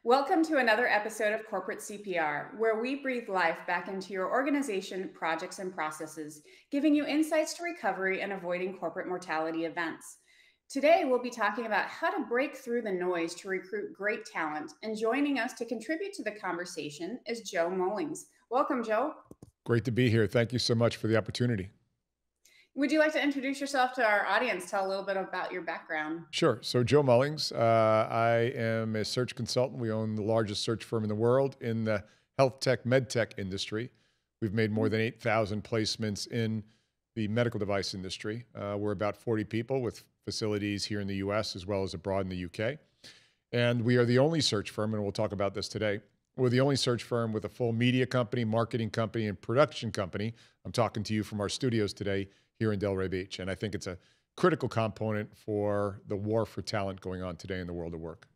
Welcome to another episode of Corporate CPR, where we breathe life back into your organization, projects, and processes, giving you insights to recovery and avoiding corporate mortality events. Today, we'll be talking about how to break through the noise to recruit great talent. And joining us to contribute to the conversation is Joe Mullings. Welcome, Joe. Great to be here. Thank you so much for the opportunity. Would you like to introduce yourself to our audience? Tell a little bit about your background. Sure. So, Joe Mullings, I am a search consultant. We own the largest search firm in the world in the health tech, medtech industry. We've made more than 8,000 placements in the medical device industry. We're about 40 people with facilities here in the US as well as abroad in the UK. And we are the only search firm, and we'll talk about this today. We're the only search firm with a full media company, marketing company, and production company. I'm talking to you from our studios today here in Delray Beach. And I think it's a critical component for the war for talent going on today in the world of work.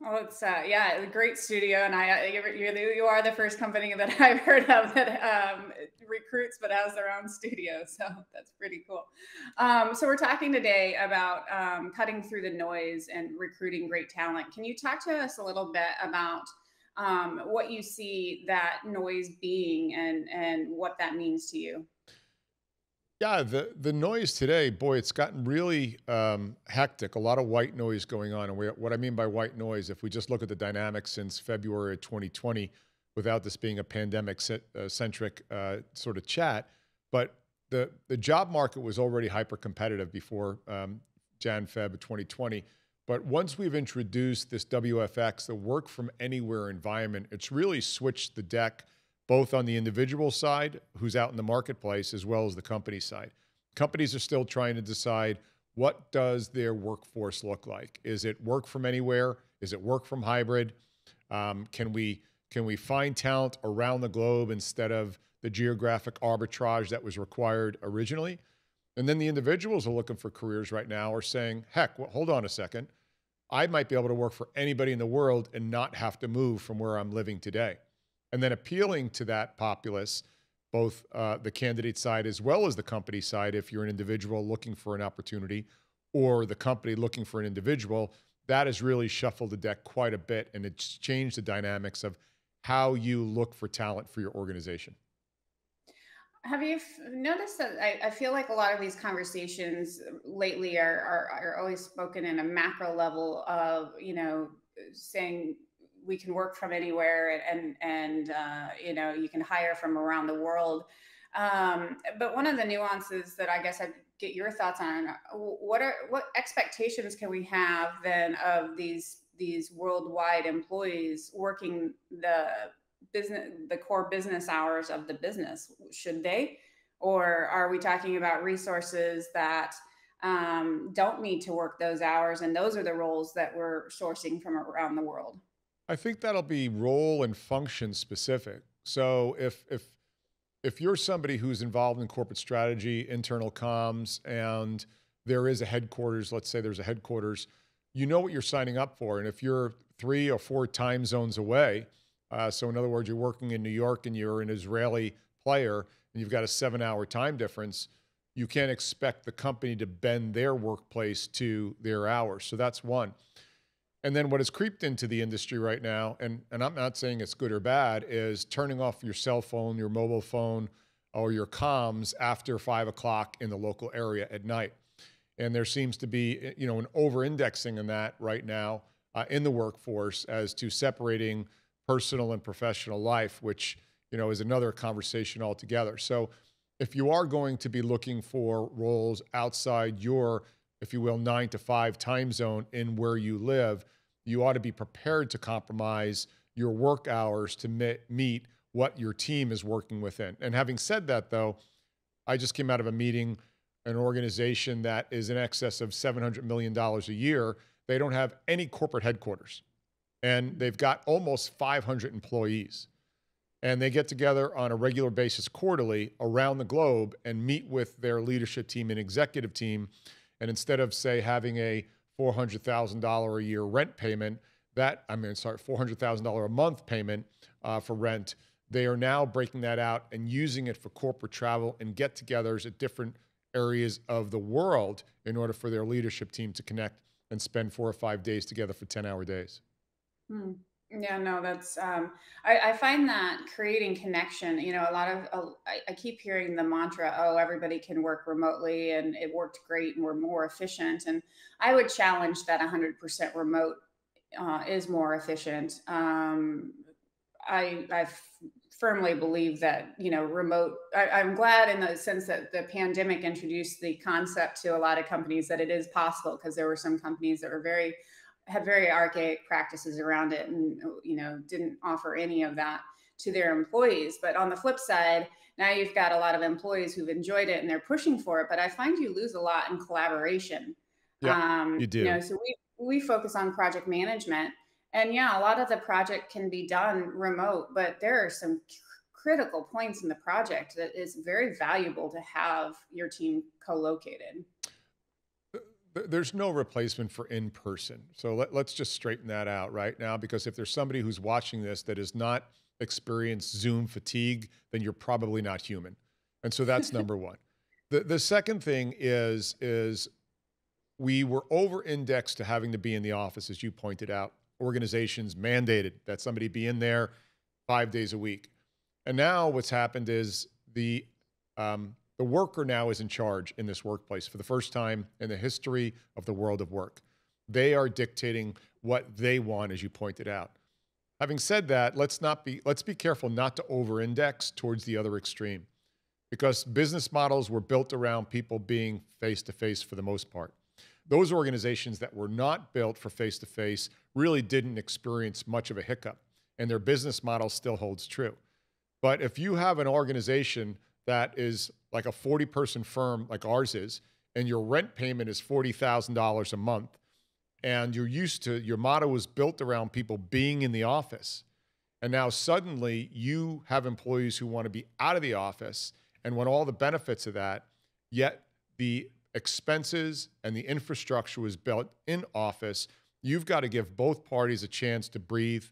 Well, it's yeah, a great studio, and you are the first company that I've heard of that recruits but has their own studio. So that's pretty cool. So we're talking today about cutting through the noise and recruiting great talent. Can you talk to us a little bit about what you see that noise being and what that means to you? Yeah, the noise today, boy, it's gotten really hectic. A lot of white noise going on. And what I mean by white noise, if we just look at the dynamics since February of 2020, without this being a pandemic-centric sort of chat, but the job market was already hyper competitive before Feb of 2020. But once we've introduced this WFX, the work from anywhere environment, it's really switched the deck both on the individual side, who's out in the marketplace, as well as the company side. Companies are still trying to decide, what does their workforce look like? Is it work from anywhere? Is it work from hybrid? Can we find talent around the globe instead of the geographic arbitrage that was required originally? And then the individuals are looking for careers right now are saying, heck, well, hold on a second. I might be able to work for anybody in the world and not have to move from where I'm living today. And then appealing to that populace, both the candidate side as well as the company side, if you're an individual looking for an opportunity or the company looking for an individual, that has really shuffled the deck quite a bit, and it's changed the dynamics of how you look for talent for your organization. Have you noticed that I feel like a lot of these conversations lately are always spoken in a macro level of, saying we can work from anywhere and you can hire from around the world. But one of the nuances that I guess I'd get your thoughts on, what expectations can we have then of these worldwide employees working the core business hours of the business? Should they, or are we talking about resources that don't need to work those hours, and those are the roles that we're sourcing from around the world? I think that'll be role and function specific. So if you're somebody who's involved in corporate strategy, internal comms, and there is a headquarters, let's say there's a headquarters, you know what you're signing up for. And if you're 3 or 4 time zones away, so in other words, you're working in New York and you're an Israeli player and you've got a 7-hour time difference, you can't expect the company to bend their workplace to their hours. So that's one. And then what has creeped into the industry right now, and I'm not saying it's good or bad, is turning off your cell phone, your mobile phone, or your comms after 5 o'clock in the local area at night. And there seems to be, an over-indexing in that right now in the workforce as to separating personal and professional life, which, is another conversation altogether. So if you are going to be looking for roles outside your, if you will, 9 to 5 time zone in where you live, you ought to be prepared to compromise your work hours to meet what your team is working within. And having said that, though, I just came out of a meeting, an organization that is in excess of $700 million a year. They don't have any corporate headquarters, and they've got almost 500 employees. And they get together on a regular basis quarterly around the globe and meet with their leadership team and executive team. And instead of, say, having a $400,000 a year rent payment, $400,000 a month payment for rent, they are now breaking that out and using it for corporate travel and get-togethers at different areas of the world in order for their leadership team to connect and spend 4 or 5 days together for 10-hour days. Hmm. Yeah, no, that's I find that creating connection, a lot of I keep hearing the mantra, oh, everybody can work remotely and it worked great and we're more efficient. And I would challenge that 100% remote is more efficient. I firmly believe that remote. I'm glad in the sense that the pandemic introduced the concept to a lot of companies that it is possible, because there were some companies that were had very archaic practices around it, and didn't offer any of that to their employees. But on the flip side, now you've got a lot of employees who've enjoyed it and they're pushing for it. But I find you lose a lot in collaboration. Yep, you do. So we focus on project management, and yeah, a lot of the project can be done remote, but there are some critical points in the project that is very valuable to have your team co-located. There's no replacement for in person. So let's just straighten that out right now, because if there's somebody who's watching this that has not experienced Zoom fatigue, then you're probably not human. And so that's number one. The second thing is we were over indexed to having to be in the office, as you pointed out. Organizations mandated that somebody be in there 5 days a week. And now what's happened is the worker now is in charge in this workplace for the first time in the history of the world of work. They are dictating what they want, as you pointed out. Having said that, let's be careful not to over-index towards the other extreme, because business models were built around people being face-to-face for the most part. Those organizations that were not built for face-to-face really didn't experience much of a hiccup, and their business model still holds true. But if you have an organization that is like a 40-person firm like ours is, and your rent payment is $40,000 a month, and your motto is built around people being in the office, and now suddenly you have employees who want to be out of the office and want all the benefits of that, yet the expenses and the infrastructure was built in office, you've got to give both parties a chance to breathe,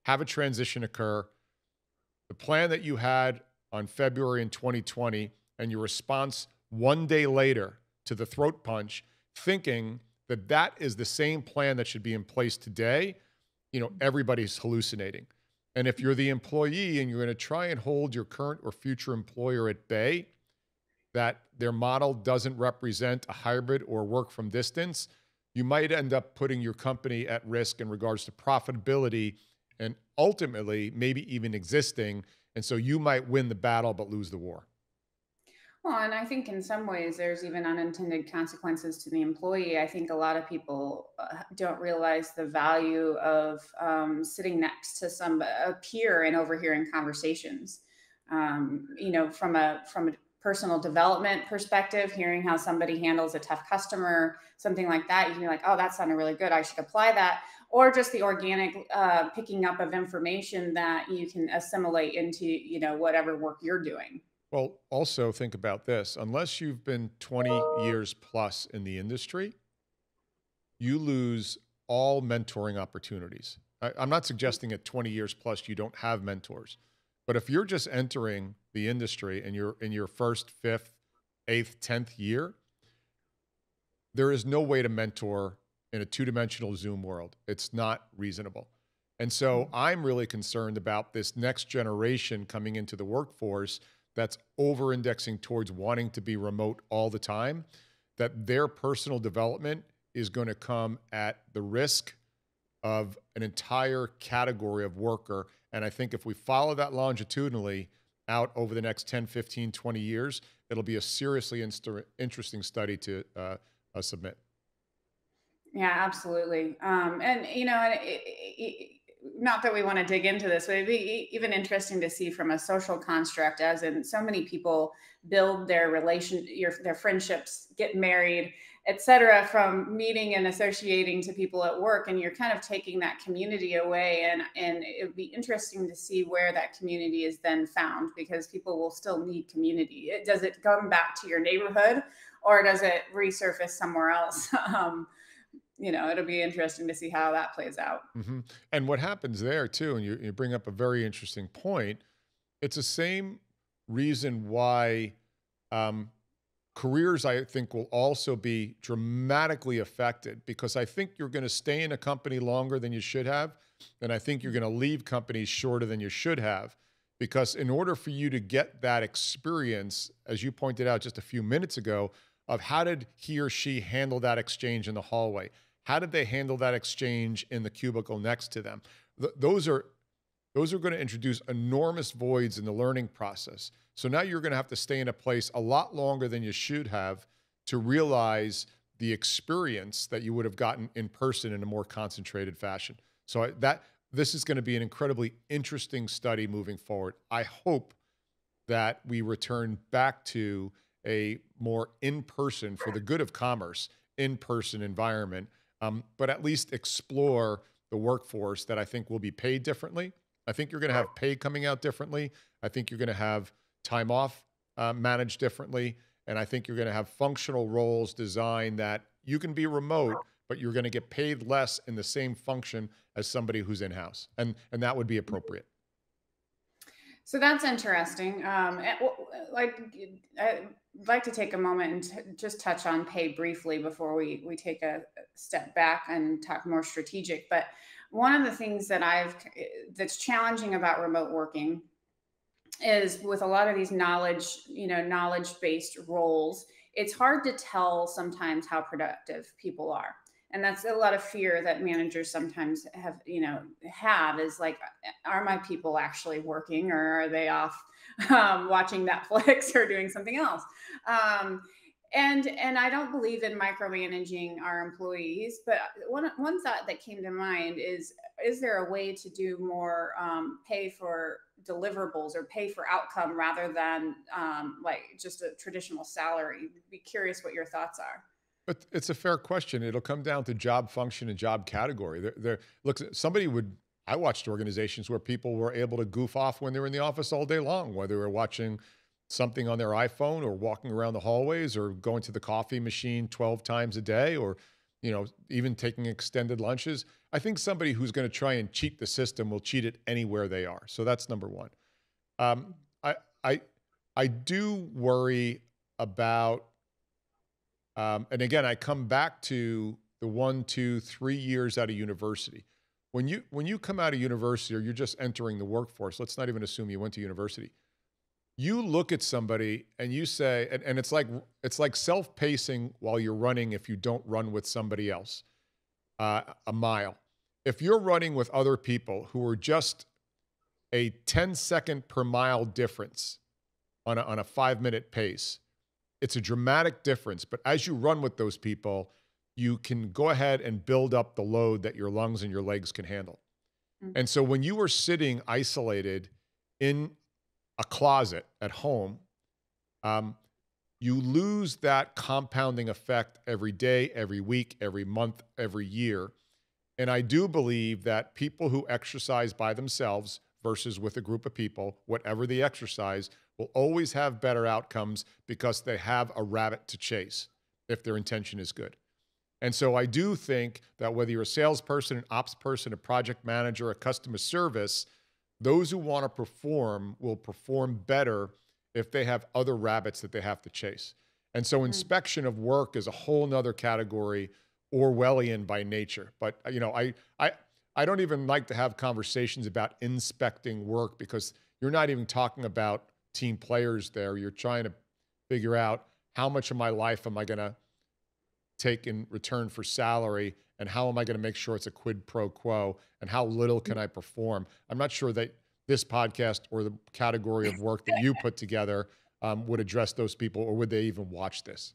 have a transition occur. The plan that you had on February in 2020 and your response one day later to the throat punch, thinking that that is the same plan that should be in place today, everybody's hallucinating. And if you're the employee and you're going to try and hold your current or future employer at bay, that their model doesn't represent a hybrid or work from distance, you might end up putting your company at risk in regards to profitability and ultimately maybe even existing. And so you might win the battle but lose the war. Well, and I think in some ways there's even unintended consequences to the employee. I think a lot of people don't realize the value of sitting next to a peer and overhearing conversations. From a personal development perspective, hearing how somebody handles a tough customer, something like that, you can be like, oh, that sounded really good, I should apply that. Or just the organic picking up of information that you can assimilate into whatever work you're doing. Well, also think about this. Unless you've been 20 years plus in the industry, you lose all mentoring opportunities. I'm not suggesting at 20 years plus you don't have mentors, but if you're just entering the industry and you're in your first, fifth, eighth, 10th year, there is no way to mentor in a two-dimensional Zoom world. It's not reasonable. And so I'm really concerned about this next generation coming into the workforce that's over-indexing towards wanting to be remote all the time, that their personal development is going to come at the risk of an entire category of worker. And I think if we follow that longitudinally out over the next 10, 15, 20 years, it'll be a seriously interesting study to submit. Yeah, absolutely. Not that we want to dig into this, but it'd be even interesting to see from a social construct, as in so many people build their their friendships, get married, etc., from meeting and associating to people at work, and you're kind of taking that community away. And it would be interesting to see where that community is then found, because people will still need community. Does it come back to your neighborhood, or does it resurface somewhere else? It'll be interesting to see how that plays out. Mm-hmm. And what happens there too, and you bring up a very interesting point, it's the same reason why careers, I think, will also be dramatically affected, because I think you're going to stay in a company longer than you should have. And I think you're going to leave companies shorter than you should have, because in order for you to get that experience, as you pointed out just a few minutes ago, of how did he or she handle that exchange in the hallway? How did they handle that exchange in the cubicle next to them? Those are going to introduce enormous voids in the learning process. So now you're going to have to stay in a place a lot longer than you should have to realize the experience that you would have gotten in person in a more concentrated fashion. So this is going to be an incredibly interesting study moving forward. I hope that we return back to a more in-person, for the good of commerce, in-person environment, but at least explore the workforce that I think will be paid differently. I think you're going to have pay coming out differently. I think you're going to have time off managed differently. And I think you're going to have functional roles designed that you can be remote, but you're going to get paid less in the same function as somebody who's in-house. And that would be appropriate. So that's interesting. I'd like to take a moment and just touch on pay briefly before we take a step back and talk more strategic. But one of the things that's challenging about remote working is, with a lot of these knowledge-based roles, it's hard to tell sometimes how productive people are. And that's a lot of fear that managers sometimes have is like, are my people actually working, or are they off watching Netflix or doing something else? And I don't believe in micromanaging our employees, but one thought that came to mind is there a way to do more pay for deliverables or pay for outcome rather than like just a traditional salary? Be curious what your thoughts are. But it's a fair question. It'll come down to job function and job category. I watched organizations where people were able to goof off when they were in the office all day long, whether they were watching something on their iPhone or walking around the hallways or going to the coffee machine 12 times a day, or, even taking extended lunches. I think somebody who's going to try and cheat the system will cheat it anywhere they are. So that's number one. I do worry about, and again, I come back to the 1, 2, 3 years out of university. When you come out of university, or you're just entering the workforce, let's not even assume you went to university. You look at somebody and you say, and it's like self-pacing while you're running if you don't run with somebody else, a mile. If you're running with other people who are just a 10-second per mile difference on a 5-minute pace, it's a dramatic difference. But as you run with those people, you can go ahead and build up the load that your lungs and your legs can handle. Mm-hmm. And so when you are sitting isolated in a closet at home, you lose that compounding effect every day, every week, every month, every year. And I do believe that people who exercise by themselves versus with a group of people, whatever the exercise, will always have better outcomes because they have a rabbit to chase if their intention is good. And so I do think that whether you're a salesperson, an ops person, a project manager, a customer service, those who want to perform will perform better if they have other rabbits that they have to chase. And so inspection of work is a whole nother category, Orwellian by nature. But I don't even like to have conversations about inspecting work, because you're not even talking about team players there. You're trying to figure out, how much of my life am I going to take in return for salary, and how am I going to make sure it's a quid pro quo, and how little can I perform? I'm not sure that this podcast or the category of work that you put together would address those people, or would they even watch this?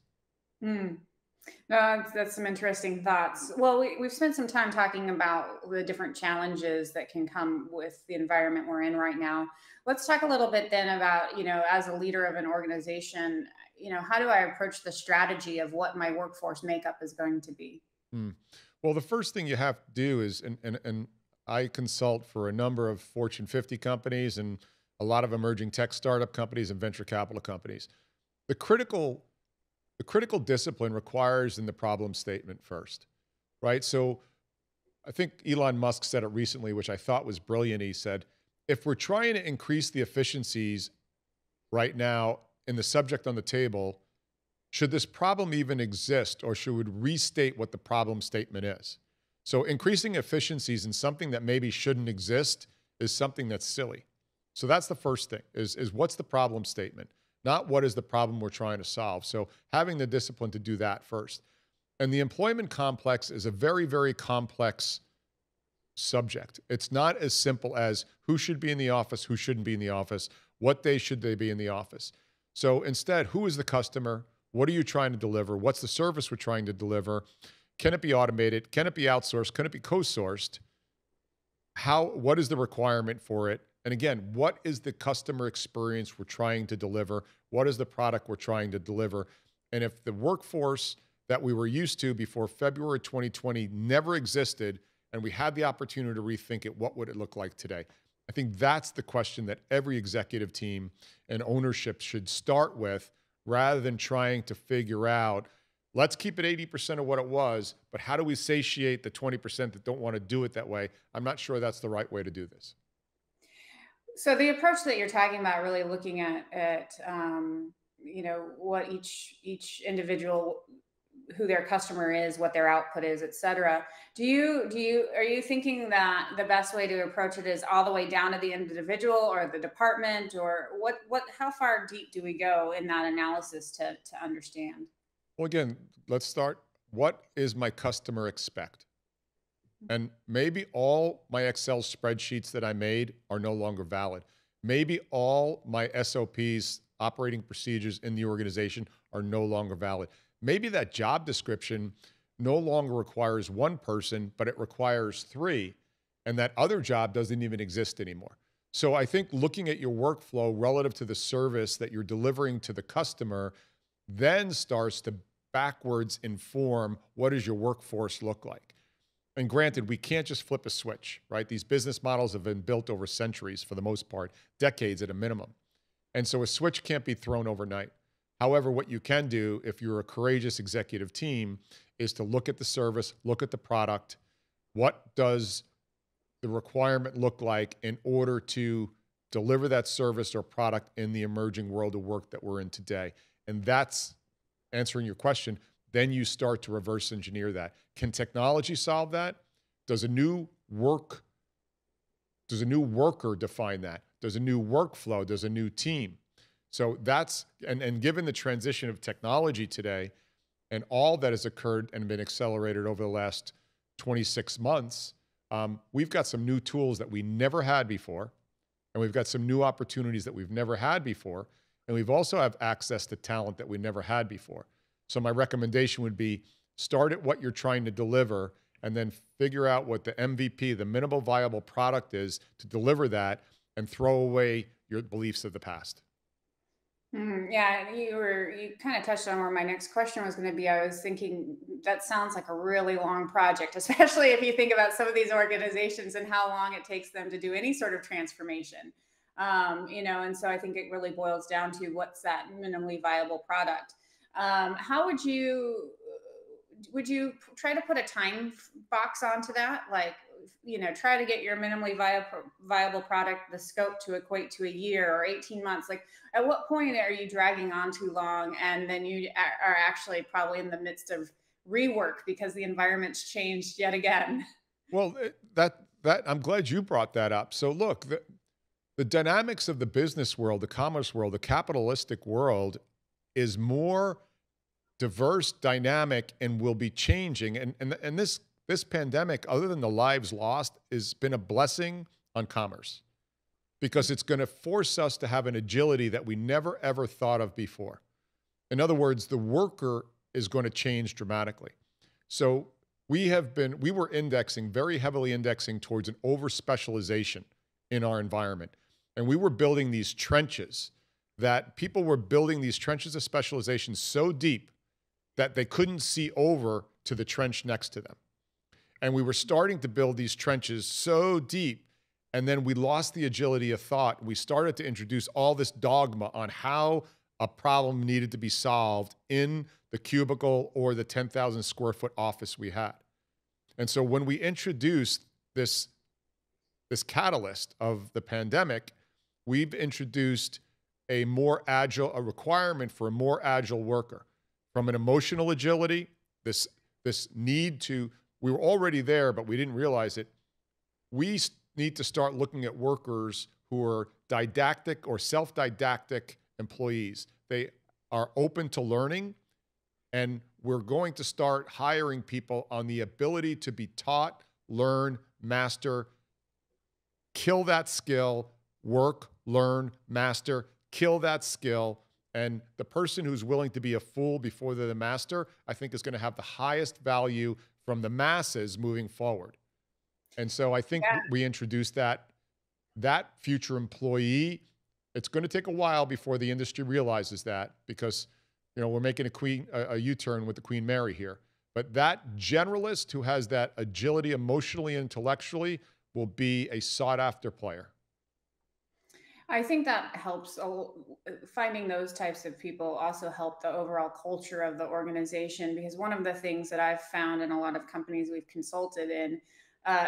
No, that's some interesting thoughts. Well, we've spent some time talking about the different challenges that can come with the environment we're in right now. Let's talk a little bit then about, as a leader of an organization, how do I approach the strategy of what my workforce makeup is going to be? Well, the first thing you have to do is, and I consult for a number of Fortune 50 companies and a lot of emerging tech startup companies and venture capital companies. The critical discipline requires in the problem statement first, right? So I think Elon Musk said it recently, which I thought was brilliant. He said, if we're trying to increase the efficiencies right now in the subject on the table, should this problem even exist, or should we restate what the problem statement is? So increasing efficiencies in something that maybe shouldn't exist is something that's silly. So that's the first thing is what's the problem statement, not what is the problem we're trying to solve. So having the discipline to do that first. And the employment complex is a very, very complex subject. It's not as simple as who should be in the office, who shouldn't be in the office, what day should they be in the office. So instead, who is the customer? What are you trying to deliver? What's the service we're trying to deliver? Can it be automated? Can it be outsourced? Can it be co-sourced? What is the requirement for it? And again, what is the customer experience we're trying to deliver? What is the product we're trying to deliver? And if the workforce that we were used to before February 2020 never existed, and we had the opportunity to rethink it, what would it look like today? I think that's the question that every executive team and ownership should start with, rather than trying to figure out, let's keep it 80% of what it was, but how do we satiate the 20% that don't want to do it that way? I'm not sure that's the right way to do this. So the approach that you're talking about, really looking at what each individual, who their customer is, what their output is, et cetera. Are you thinking that the best way to approach it is all the way down to the individual or the department, or how far deep do we go in that analysis to understand? Well, again, let's start. What is my customer expect? And maybe all my Excel spreadsheets that I made are no longer valid. Maybe all my SOPs, operating procedures in the organization, are no longer valid. Maybe that job description no longer requires one person, but it requires three, and that other job doesn't even exist anymore. So I think looking at your workflow relative to the service that you're delivering to the customer then starts to backwards inform what does your workforce look like. And granted, we can't just flip a switch, right? These business models have been built over centuries for the most part, decades at a minimum. And so a switch can't be thrown overnight. However, what you can do if you're a courageous executive team is to look at the service, look at the product. What does the requirement look like in order to deliver that service or product in the emerging world of work that we're in today? And that's answering your question. Then you start to reverse engineer that. Can technology solve that? Does a new worker define that? Does a new workflow? Does a new team? So that's, and given the transition of technology today and all that has occurred and been accelerated over the last 26 months, we've got some new tools that we never had before, and we've got some new opportunities that we've never had before, and we've also have access to talent that we never had before. So my recommendation would be start at what you're trying to deliver and then figure out what the MVP, the minimal viable product is to deliver that, and throw away your beliefs of the past. Yeah, you kind of touched on where my next question was going to be. I was thinking that sounds like a really long project, especially if you think about some of these organizations and how long it takes them to do any sort of transformation. And so I think it really boils down to what's that minimally viable product. How would you try to put a time box onto that? Like, try to get your minimally viable product, the scope to equate to a year or 18 months. Like, at what point are you dragging on too long? And then you are actually probably in the midst of rework because the environment's changed yet again. Well, I'm glad you brought that up. So look, the dynamics of the business world, the commerce world, the capitalistic world is more diverse, dynamic, and will be changing. And this pandemic, other than the lives lost, has been a blessing on commerce because it's going to force us to have an agility that we never, ever thought of before. In other words, the worker is going to change dramatically. So we were very heavily indexing towards an over-specialization in our environment. And we were building these trenches people were building these trenches of specialization so deep that they couldn't see over to the trench next to them. And we were starting to build these trenches so deep, and then we lost the agility of thought. We started to introduce all this dogma on how a problem needed to be solved in the cubicle or the 10,000 square foot office we had. And so when we introduced this catalyst of the pandemic, we've introduced a requirement for a more agile worker. from an emotional agility, this need to, we were already there, but we didn't realize it. We need to start looking at workers who are didactic or self-didactic employees. They are open to learning, and we're going to start hiring people on the ability to be taught, learn, master, kill that skill, work, learn, master, kill that skill. And the person who's willing to be a fool before they're the master, I think is going to have the highest value from the masses moving forward. And so I think we introduced that future employee. It's going to take a while before the industry realizes that, because, you know, we're making a U-turn with the Queen Mary here. But that generalist who has that agility emotionally and intellectually will be a sought-after player. I think that helps. Finding those types of people also help the overall culture of the organization, because one of the things that I've found in a lot of companies we've consulted in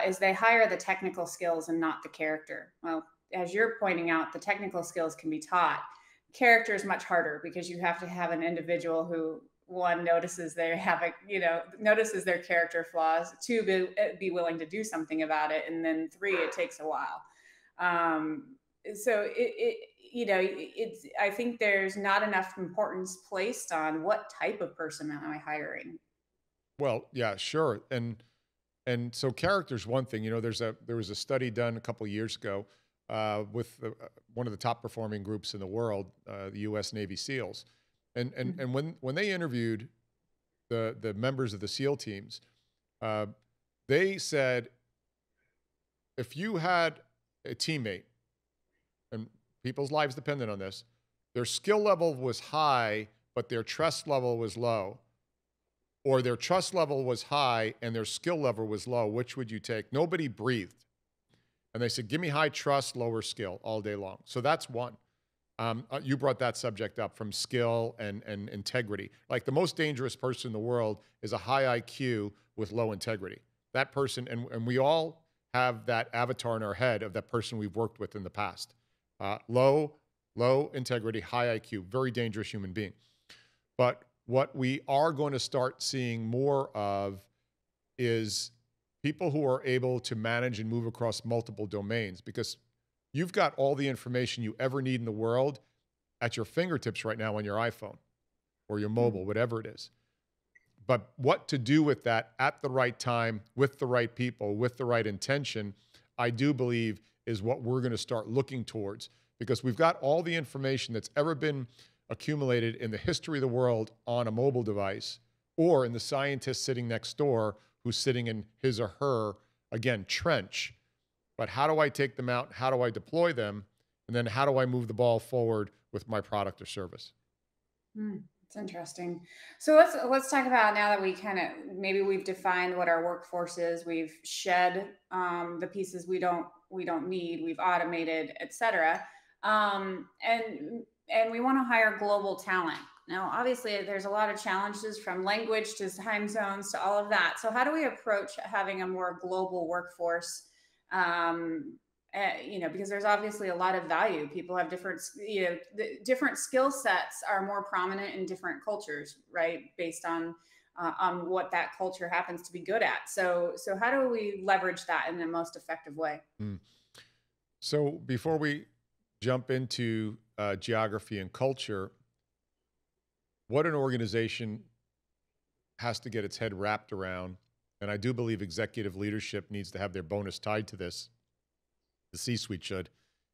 is they hire the technical skills and not the character. Well, as you're pointing out, the technical skills can be taught. Character is much harder, because you have to have an individual who, one, notices they have notices their character flaws, two, be willing to do something about it, and then three, it takes a while. So I think there's not enough importance placed on what type of person am I hiring. Well, yeah, sure. And so character is one thing. You know, there was a study done a couple of years ago with one of the top performing groups in the world, the U.S. Navy SEALs, and when they interviewed the members of the SEAL teams, they said, if you had a teammate, and people's lives depended on this, their skill level was high, but their trust level was low, or their trust level was high and their skill level was low, which would you take? Nobody breathed. And they said, give me high trust, lower skill all day long. So that's one. You brought that subject up, from skill and integrity. Like, the most dangerous person in the world is a high IQ with low integrity. That person, and we all have that avatar in our head of that person we've worked with in the past. Low integrity, high IQ, very dangerous human being. But what we are going to start seeing more of is people who are able to manage and move across multiple domains, because you've got all the information you ever need in the world at your fingertips right now on your iPhone or your mobile, whatever it is. But what to do with that at the right time, with the right people, with the right intention, I do believe is what we're going to start looking towards, because we've got all the information that's ever been accumulated in the history of the world on a mobile device, or in the scientist sitting next door who's sitting in his or her, again, trench. But how do I take them out? How do I deploy them? And then how do I move the ball forward with my product or service? It's interesting. So let's talk about, now that we maybe we've defined what our workforce is, we've shed the pieces we don't need, we've automated, et cetera. And we want to hire global talent. Now, obviously, there's a lot of challenges, from language to time zones to all of that. So how do we approach having a more global workforce? Because there's obviously a lot of value. People have different skill sets are more prominent in different cultures, right? Based on what that culture happens to be good at. So how do we leverage that in the most effective way? So before we jump into geography and culture, what an organization has to get its head wrapped around, and I do believe executive leadership needs to have their bonus tied to this, the C-suite should,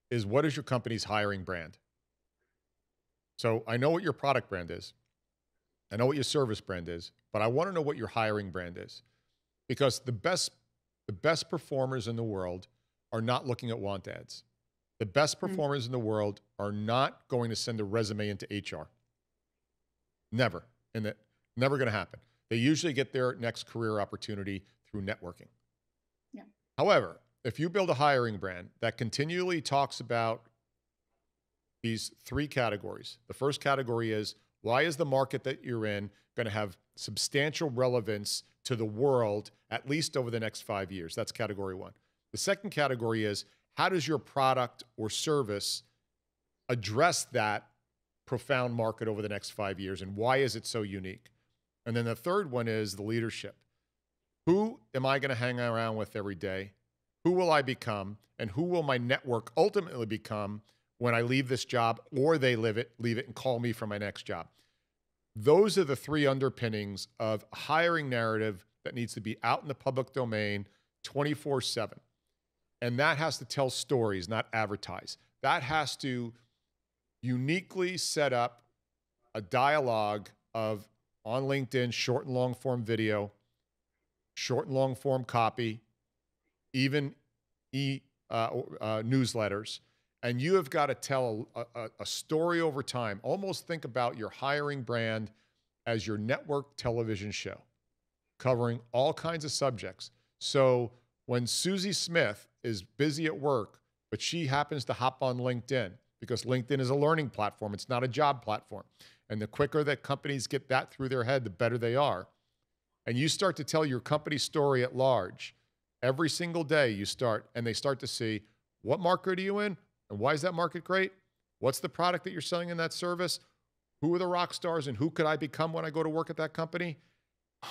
is, what is your company's hiring brand? So I know what your product brand is. I know what your service brand is, but I want to know what your hiring brand is, because the best performers in the world are not looking at want ads. The best performers in the world are not going to send a resume into HR. Never. And that never going to happen. They usually get their next career opportunity through networking. Yeah. However, if you build a hiring brand that continually talks about these three categories, the first category is, why is the market that you're in going to have substantial relevance to the world, at least over the next 5 years? That's category one. The second category is, how does your product or service address that profound market over the next 5 years, and why is it so unique? And then the third one is the leadership. Who am I going to hang around with every day? Who will I become? And who will my network ultimately become when I leave this job, or they leave it and call me for my next job? Those are the three underpinnings of a hiring narrative that needs to be out in the public domain 24/7. And that has to tell stories, not advertise. That has to uniquely set up a dialogue of, on LinkedIn, short and long form video, short and long form copy, even newsletters. And you have got to tell a story over time. Almost think about your hiring brand as your network television show, covering all kinds of subjects. So when Susie Smith is busy at work, but she happens to hop on LinkedIn, because LinkedIn is a learning platform, it's not a job platform. And the quicker that companies get that through their head, the better they are. And you start to tell your company story at large. Every single day you start, and they start to see, what market are you in? And why is that market great? What's the product that you're selling in that service? Who are the rock stars, and who could I become when I go to work at that company?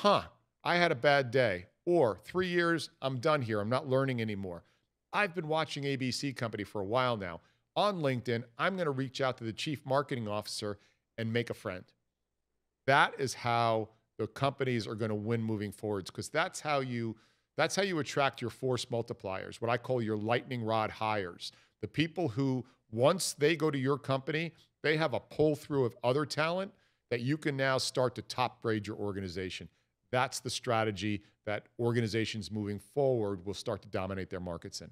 I had a bad day. Or 3 years, I'm done here. I'm not learning anymore. I've been watching ABC Company for a while now. On LinkedIn, I'm going to reach out to the chief marketing officer and make a friend. That is how the companies are going to win moving forwards, because that's how you attract your force multipliers, what I call your lightning rod hires. The people who, once they go to your company, they have a pull through of other talent that you can now start to top grade your organization. That's the strategy that organizations moving forward will start to dominate their markets in.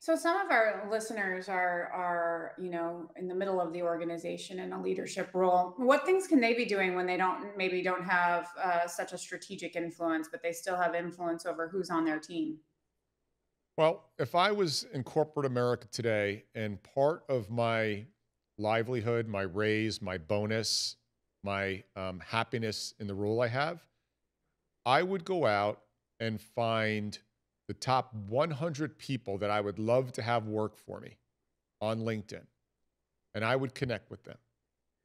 So some of our listeners are in the middle of the organization in a leadership role. What things can they be doing when they don't have such a strategic influence, but they still have influence over who's on their team? Well, if I was in corporate America today, and part of my livelihood, my raise, my bonus, my happiness in the role I have, I would go out and find the top 100 people that I would love to have work for me on LinkedIn. And I would connect with them.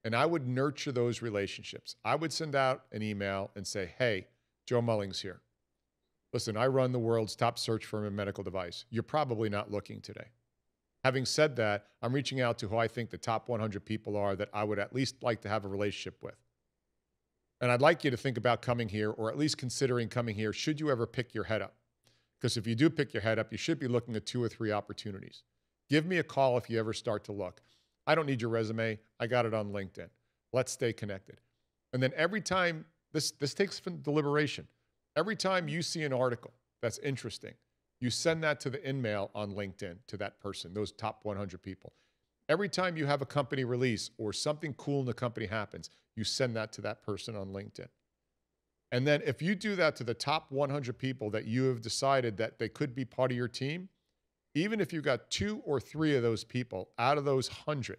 And I would nurture those relationships. I would send out an email and say, hey, Joe Mullings here. Listen, I run the world's top search firm in medical device. You're probably not looking today. Having said that, I'm reaching out to who I think the top 100 people are that I would at least like to have a relationship with. And I'd like you to think about coming here, or at least considering coming here, should you ever pick your head up. Because if you do pick your head up, you should be looking at 2 or 3 opportunities. Give me a call if you ever start to look. I don't need your resume. I got it on LinkedIn. Let's stay connected. And then every time, this takes some deliberation. Every time you see an article that's interesting, you send that to the in-mail on LinkedIn to that person, those top 100 people. Every time you have a company release or something cool in the company happens, you send that to that person on LinkedIn. And then if you do that to the top 100 people that you have decided that they could be part of your team, even if you got 2 or 3 of those people out of those 100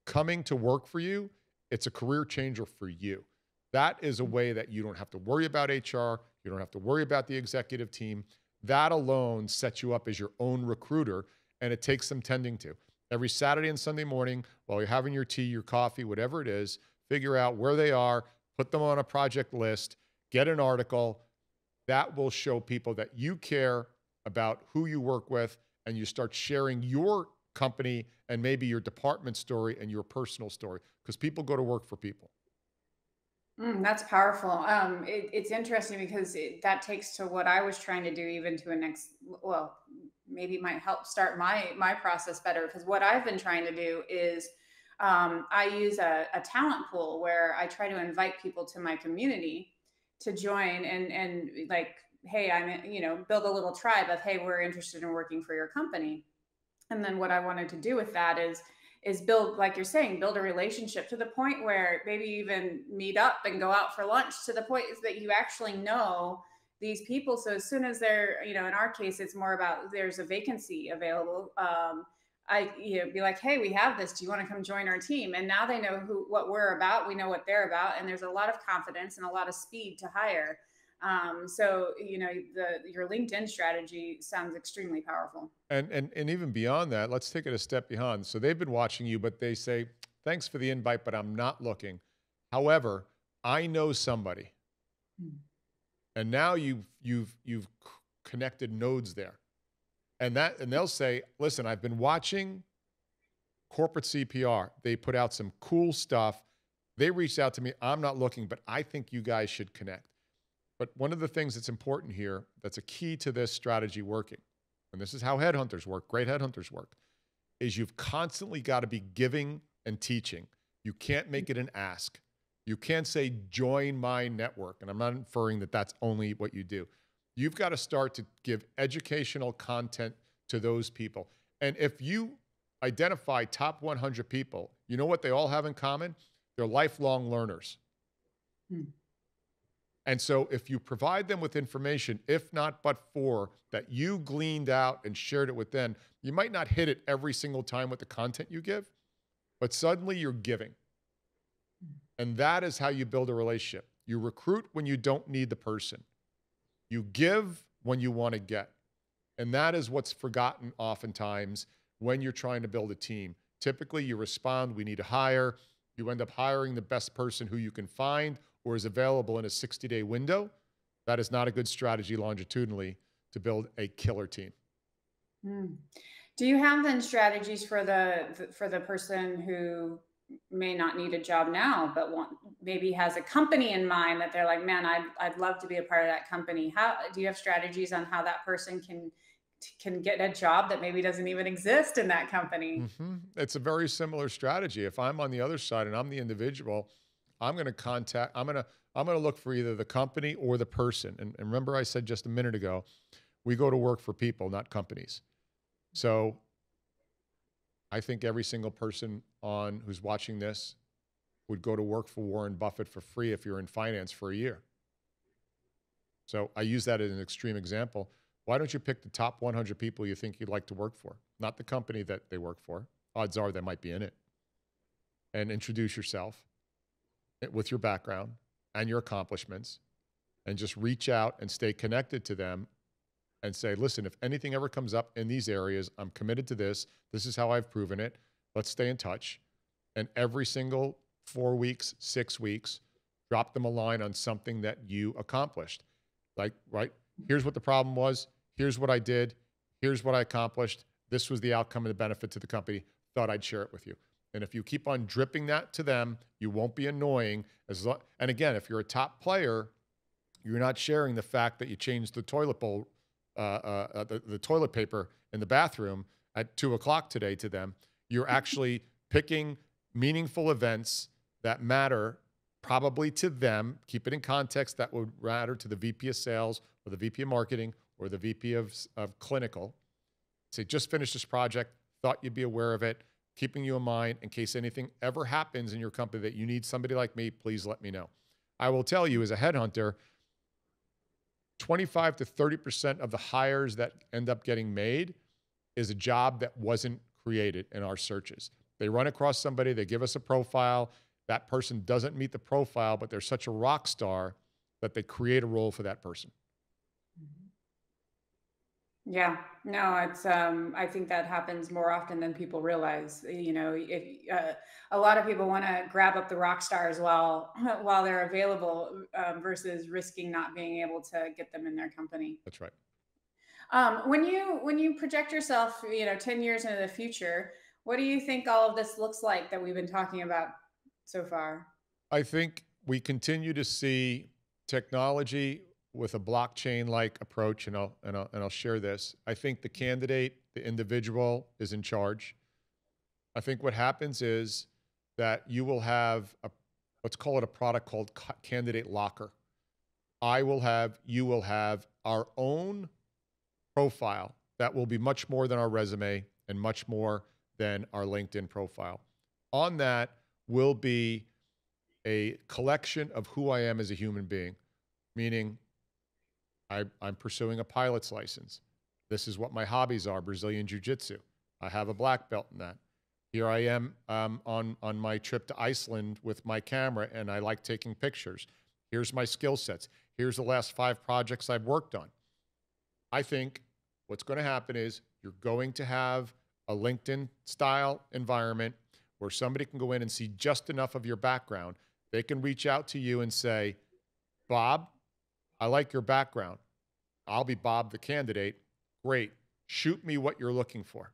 coming to work for you, it's a career changer for you. That is a way that you don't have to worry about HR. You don't have to worry about the executive team. That alone sets you up as your own recruiter, and it takes some tending to. Every Saturday and Sunday morning, while you're having your tea, your coffee, whatever it is, figure out where they are, put them on a project list, get an article. That will show people that you care about who you work with, and you start sharing your company and maybe your department story and your personal story, because people go to work for people. That's powerful. It's interesting because that takes to what I was trying to do, even to a next, well, maybe might help start my process better. Because what I've been trying to do is I use a talent pool where I try to invite people to my community to join and like, hey, build a little tribe of, hey, we're interested in working for your company. And then what I wanted to do with that is build, like you're saying, build a relationship to the point where maybe even meet up and go out for lunch, to the point that you actually know these people. So as soon as they're, in our case, it's more about there's a vacancy available. Be like, hey, we have this. Do you want to come join our team? And now they know what we're about. We know what they're about. And there's a lot of confidence and a lot of speed to hire. Your LinkedIn strategy sounds extremely powerful. And even beyond that, let's take it a step beyond. So they've been watching you, but they say, Thanks for the invite, but I'm not looking. However, I know somebody. And now you've connected nodes there. And they'll say, listen, I've been watching corporate CPR. They put out some cool stuff. They reached out to me. I'm not looking, but I think you guys should connect. But one of the things that's important here, that's a key to this strategy working, and this is how headhunters work, great headhunters work, is you've constantly got to be giving and teaching. You can't make it an ask. You can't say, join my network. And I'm not inferring that that's only what you do. You've got to start to give educational content to those people. And if you identify top 100 people, you know what they all have in common? They're lifelong learners. And so if you provide them with information, if not but for that you gleaned out and shared it with them, you might not hit it every single time with the content you give, but suddenly you're giving. And that is how you build a relationship. You recruit when you don't need the person. You give when you want to get. And that is what's forgotten oftentimes when you're trying to build a team. Typically, you respond, we need to hire. You end up hiring the best person who you can find or is available in a 60-day window. That is not a good strategy longitudinally to build a killer team. Do you have then strategies for the person who may not need a job now, but maybe has a company in mind that they're like, man, I'd love to be a part of that company? How do you have strategies on how that person can get a job that maybe doesn't even exist in that company? It's a very similar strategy. If I'm on the other side and I'm the individual, I'm going to look for either the company or the person. And remember I said just a minute ago, we go to work for people, not companies. So I think every single person who's watching this would go to work for Warren Buffett for free if you're in finance for a year. So I use that as an extreme example. Why don't you pick the top 100 people you think you'd like to work for, not the company that they work for? Odds are they might be in it. And introduce yourself with your background and your accomplishments, and just reach out and stay connected to them and say, listen, if anything ever comes up in these areas, I'm committed to this. This is how I've proven it. Let's stay in touch. And every single 4 weeks, 6 weeks, drop them a line on something that you accomplished. Like, right, here's what the problem was. Here's what I did. Here's what I accomplished. This was the outcome and the benefit to the company. Thought I'd share it with you. And if you keep on dripping that to them, you won't be annoying. And again, if you're a top player, you're not sharing the fact that you changed the toilet bowl, the toilet paper in the bathroom at 2 o'clock today to them. You're actually picking meaningful events that matter probably to them. Keep it in context. That would matter to the VP of sales or the VP of marketing or the VP of clinical. Say, just finished this project. Thought you'd be aware of it. Keeping you in mind in case anything ever happens in your company that you need somebody like me, please let me know. I will tell you as a headhunter, 25 to 30% of the hires that end up getting made is a job that wasn't created in our searches. They run across somebody, they give us a profile. That person doesn't meet the profile, but they're such a rock star that they create a role for that person. Yeah, no, it's, I think that happens more often than people realize. You know, if a lot of people want to grab up the rock stars while they're available, versus risking not being able to get them in their company. That's right. When you project yourself, 10 years into the future, what do you think all of this looks like that we've been talking about so far? I think we continue to see technology with a blockchain-like approach, and I'll share this. I think the candidate, the individual, is in charge. I think what happens is that you will have let's call it a product called Candidate Locker. You will have our own profile that will be much more than our resume and much more than our LinkedIn profile. On that will be a collection of who I am as a human being, meaning I'm pursuing a pilot's license. This is what my hobbies are, Brazilian Jiu-Jitsu. I have a black belt in that. Here I am on my trip to Iceland with my camera, and I like taking pictures. Here's my skill sets. Here's the last 5 projects I've worked on. I think what's going to happen is you're going to have a LinkedIn style environment where somebody can go in and see just enough of your background. They can reach out to you and say, Bob, I like your background. I'll be Bob, the candidate. Great. Shoot me what you're looking for.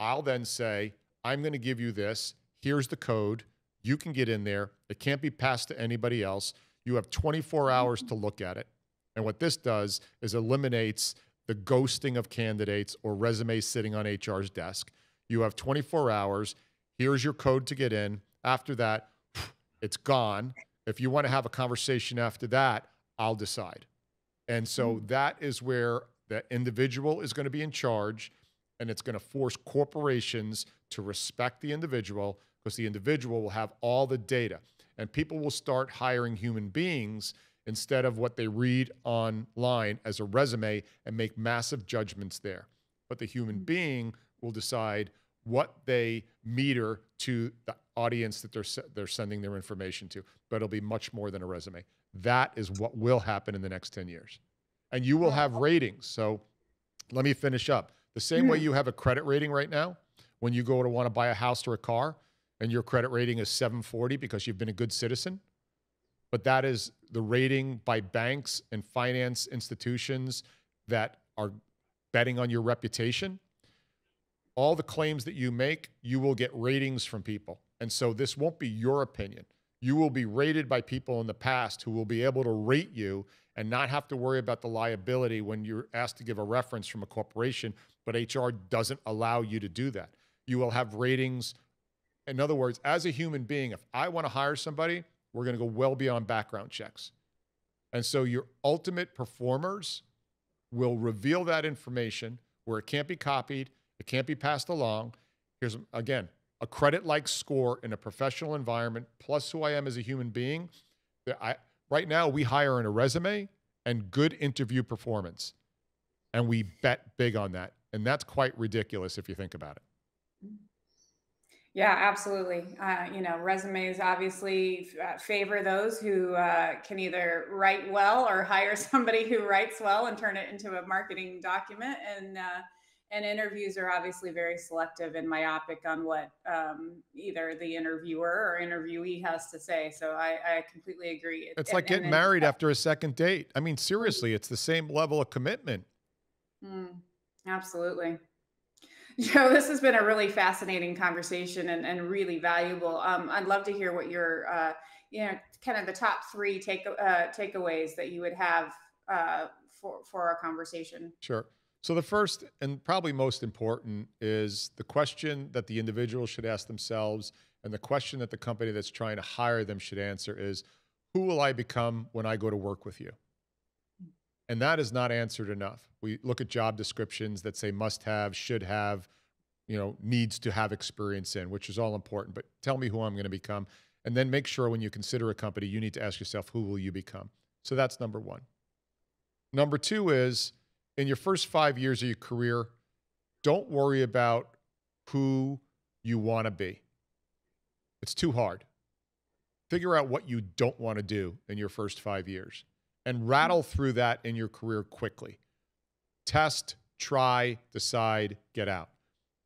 I'll then say, I'm going to give you this. Here's the code. You can get in there. It can't be passed to anybody else. You have 24 hours to look at it. And what this does is eliminates the ghosting of candidates or resumes sitting on HR's desk. You have 24 hours. Here's your code to get in. After that, it's gone. If you want to have a conversation after that, I'll decide. And so that is where the individual is going to be in charge, and it's going to force corporations to respect the individual because the individual will have all the data. And people will start hiring human beings instead of what they read online as a resume and make massive judgments there. But the human being will decide what they meter to the audience that they're sending their information to. But it'll be much more than a resume. That is what will happen in the next 10 years. And you will have ratings. So let me finish up. The same way you have a credit rating right now, when you go to want to buy a house or a car, and your credit rating is 740 because you've been a good citizen, but that is the rating by banks and finance institutions that are betting on your reputation. All the claims that you make, you will get ratings from people. And so this won't be your opinion. You will be rated by people in the past who will be able to rate you and not have to worry about the liability when you're asked to give a reference from a corporation, but HR doesn't allow you to do that. You will have ratings. In other words, as a human being, if I want to hire somebody, we're going to go well beyond background checks. And so your ultimate performers will reveal that information where it can't be copied, it can't be passed along. Here's, again, a credit-like score in a professional environment, plus who I am as a human being. Right now, we hire in a resume and good interview performance. And we bet big on that. And that's quite ridiculous if you think about it. Yeah, absolutely. Resumes obviously favor those who can either write well or hire somebody who writes well and turn it into a marketing document. And interviews are obviously very selective and myopic on what either the interviewer or interviewee has to say. So I completely agree. It's like getting married after a second date. I mean, seriously, it's the same level of commitment. Absolutely. Joe, this has been a really fascinating conversation and really valuable. I'd love to hear what your, kind of the top three takeaways that you would have for our conversation. Sure. So the first and probably most important is the question that the individual should ask themselves, and the question that the company that's trying to hire them should answer is, who will I become when I go to work with you? And that is not answered enough. We look at job descriptions that say must have, should have, needs to have experience in, which is all important. But tell me who I'm going to become. And then make sure when you consider a company, you need to ask yourself, who will you become? So that's number one. Number two is, in your first 5 years of your career, don't worry about who you want to be. It's too hard. Figure out what you don't want to do in your first 5 years and rattle through that in your career quickly. Test, try, decide, get out.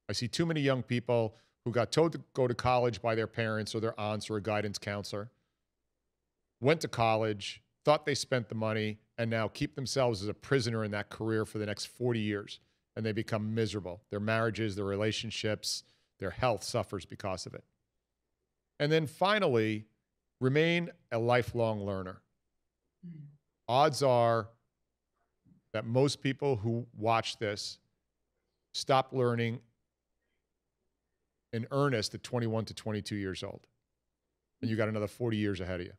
I see too many young people who got told to go to college by their parents or their aunts or a guidance counselor, went to college, thought they spent the money, and now keep themselves as a prisoner in that career for the next 40 years, and they become miserable. Their marriages, their relationships, their health suffers because of it. And then finally, remain a lifelong learner. Odds are that most people who watch this stop learning in earnest at 21 to 22 years old. And you got another 40 years ahead of you.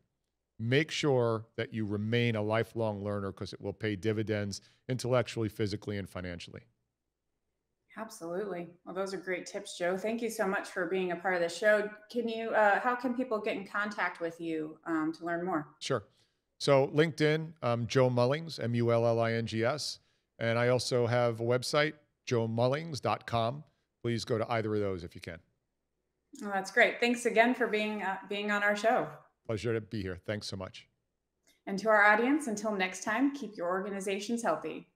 Make sure that you remain a lifelong learner because it will pay dividends intellectually, physically, and financially. Absolutely. Well, those are great tips, Joe. Thank you so much for being a part of the show. How can people get in contact with you to learn more? Sure. So LinkedIn, Joe Mullings, Mullings. And I also have a website, joemullings.com. Please go to either of those if you can. Well, that's great. Thanks again for being on our show. Pleasure to be here. Thanks so much. And to our audience, until next time, keep your organizations healthy.